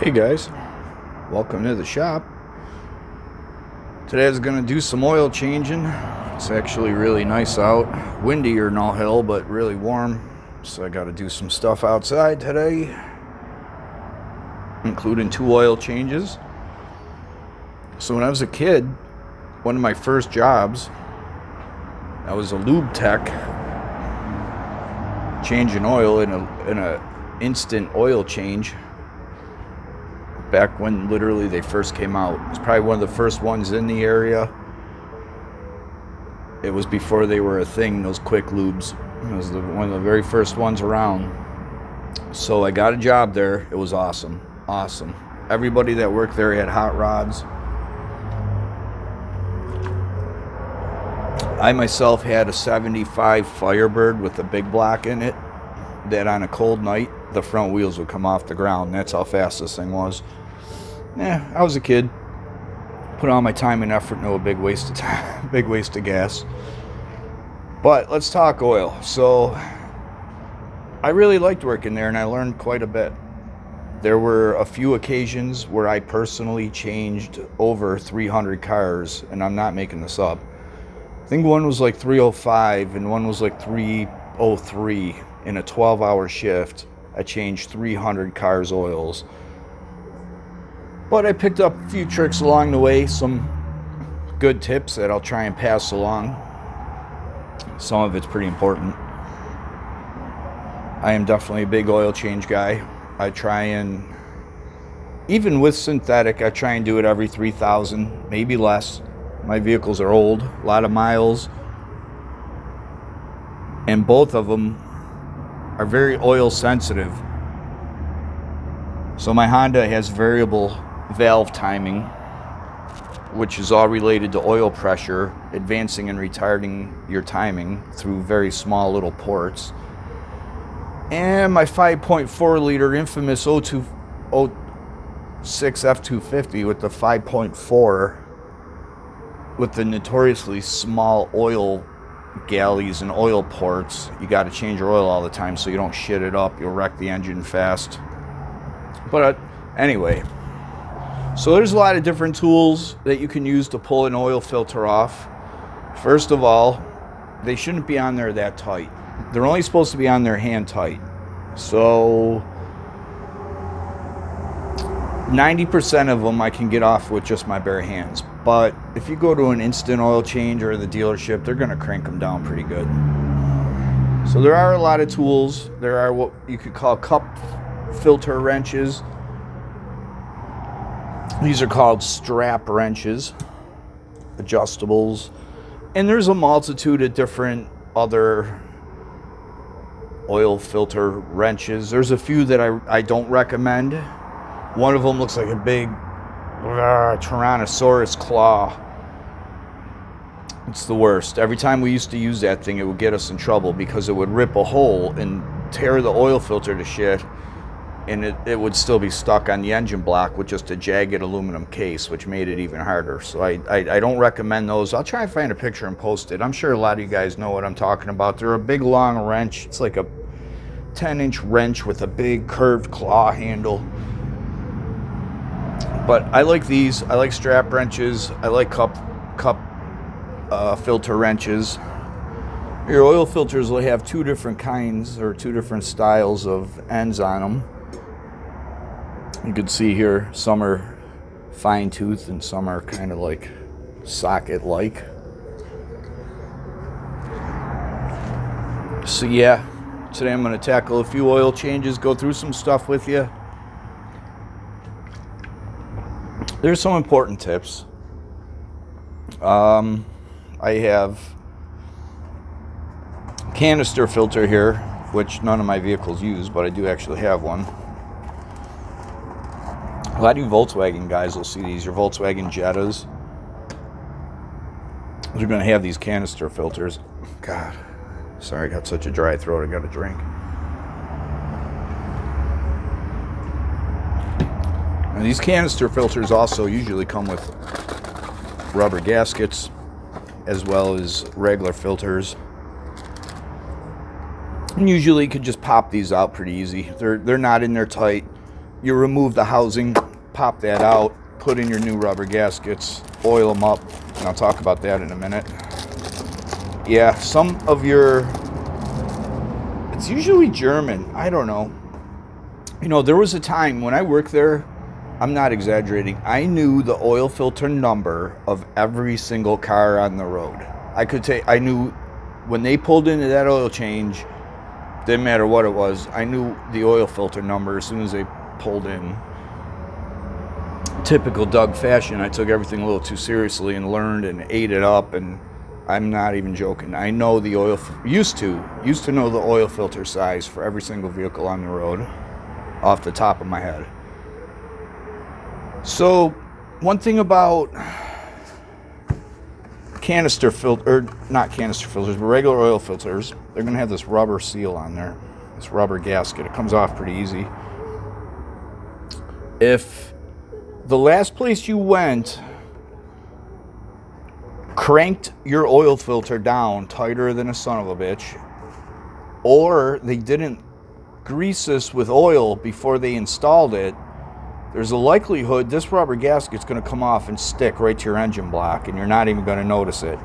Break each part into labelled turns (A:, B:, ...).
A: Hey guys, welcome to the shop. Today I was going to do some oil changing. It's actually really nice out. Windier than all hell, but really warm. So I got to do some stuff outside today, including 2 oil changes. So when I was a kid, one of my first jobs, I was a lube tech, changing oil in a instant oil change. Back when literally they first came out. It was probably one of the first ones in the area. It was before they were a thing, those quick lubes. It was one of the very first ones around. So I got a job there. It was awesome. Awesome. Everybody that worked there had hot rods. I myself had a 75 Firebird with a big block in it that on a cold night, the front wheels would come off the ground. That's how fast this thing was. I was a kid. Put all my time and effort into a big waste of time, big waste of gas. But let's talk oil. So I really liked working there and I learned quite a bit. There were a few occasions where I personally changed over 300 cars, and I'm not making this up. I think one was like 305 and one was like 303 in a 12-hour shift. I changed 300 cars' oils. But I picked up a few tricks along the way, some good tips that I'll try and pass along. Some of it's pretty important. I am definitely a big oil change guy. I try and, even with synthetic, I try and do it every 3,000, maybe less. My vehicles are old, a lot of miles. And both of them are very oil sensitive. So my Honda has variable valve timing, which is all related to oil pressure, advancing and retarding your timing through very small little ports. And my 5.4 liter infamous 06 F250 with the 5.4 with the notoriously small oil galleys and oil ports. You got to change your oil all the time so you don't shit it up. You'll wreck the engine fast. But anyway, so there's a lot of different tools that you can use to pull an oil filter off. First of all, they shouldn't be on there that tight. They're only supposed to be on there hand tight. So 90% of them I can get off with just my bare hands. But if you go to an instant oil change or the dealership, they're going to crank them down pretty good. So there are a lot of tools. There are what you could call cup filter wrenches. These are called strap wrenches, adjustables. And there's a multitude of different other oil filter wrenches. There's a few that I don't recommend. One of them looks like a big Tyrannosaurus claw. It's the worst. Every time we used to use that thing, it would get us in trouble because it would rip a hole and tear the oil filter to shit, and it would still be stuck on the engine block with just a jagged aluminum case, which made it even harder. So I don't recommend those. I'll try and find a picture and post it. I'm sure a lot of you guys know what I'm talking about. They're a big long wrench. It's like a 10-inch wrench with a big curved claw handle. But I like these. I like strap wrenches. I like cup filter wrenches. Your oil filters will have 2 different kinds or 2 different styles of ends on them. You can see here, some are fine tooth and some are kind of like socket like. So yeah, today I'm going to tackle a few oil changes, go through some stuff with you. There's some important tips. I have canister filter here, which none of my vehicles use, but I do actually have one. A lot of you Volkswagen guys will see these. Your Volkswagen Jettas, they're going to have these canister filters. God, sorry, I got such a dry throat. I got a drink. And these canister filters also usually come with rubber gaskets as well as regular filters. And usually you could just pop these out pretty easy. They're not in there tight. you remove the housing, pop that out, put in your new rubber gaskets, oil them up, and I'll talk about that in a minute. Yeah, some of your, it's usually German, I don't know. You know, there was a time when I worked there, I'm not exaggerating, I knew the oil filter number of every single car on the road. I knew when they pulled into that oil change, didn't matter what it was, I knew the oil filter number as soon as they pulled in. Typical Doug fashion, I took everything a little too seriously and learned and ate it up, and I'm not even joking. I know the oil, used to know the oil filter size for every single vehicle on the road off the top of my head. So one thing about canister filter, or not canister filters, but regular oil filters, they're going to have this rubber seal on there, this rubber gasket. It comes off pretty easy. If the last place you went cranked your oil filter down tighter than a son of a bitch, or they didn't grease this with oil before they installed it, there's a likelihood this rubber gasket's going to come off and stick right to your engine block, and you're not even going to notice it.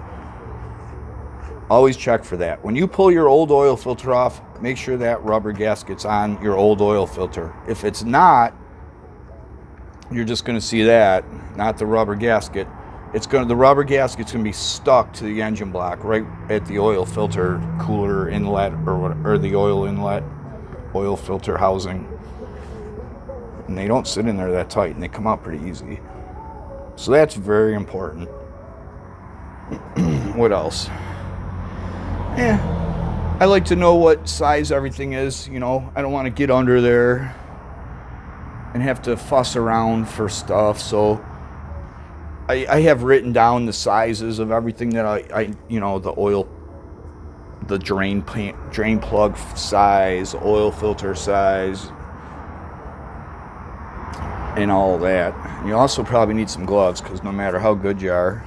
A: Always check for that. When you pull your old oil filter off, make sure that rubber gasket's on your old oil filter. If it's not, you're just going to see that, not the rubber gasket. The rubber gasket's going to be stuck to the engine block right at the oil filter cooler inlet, or the oil inlet, oil filter housing. And they don't sit in there that tight, and they come out pretty easy. So that's very important. What else? Yeah, I like to know what size everything is. You know, I don't want to get under there and have to fuss around for stuff. So I have written down the sizes of everything that I you know, the oil, the drain plug size, oil filter size, and all that. You also probably need some gloves, because no matter how good you are,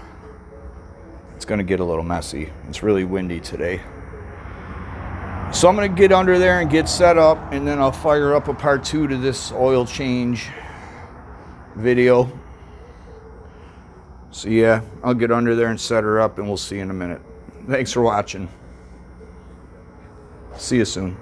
A: it's going to get a little messy. It's really windy today. So I'm going to get under there and get set up, and then I'll fire up a part 2 to this oil change video. So yeah, I'll get under there and set her up, and we'll see you in a minute. Thanks for watching. See you soon.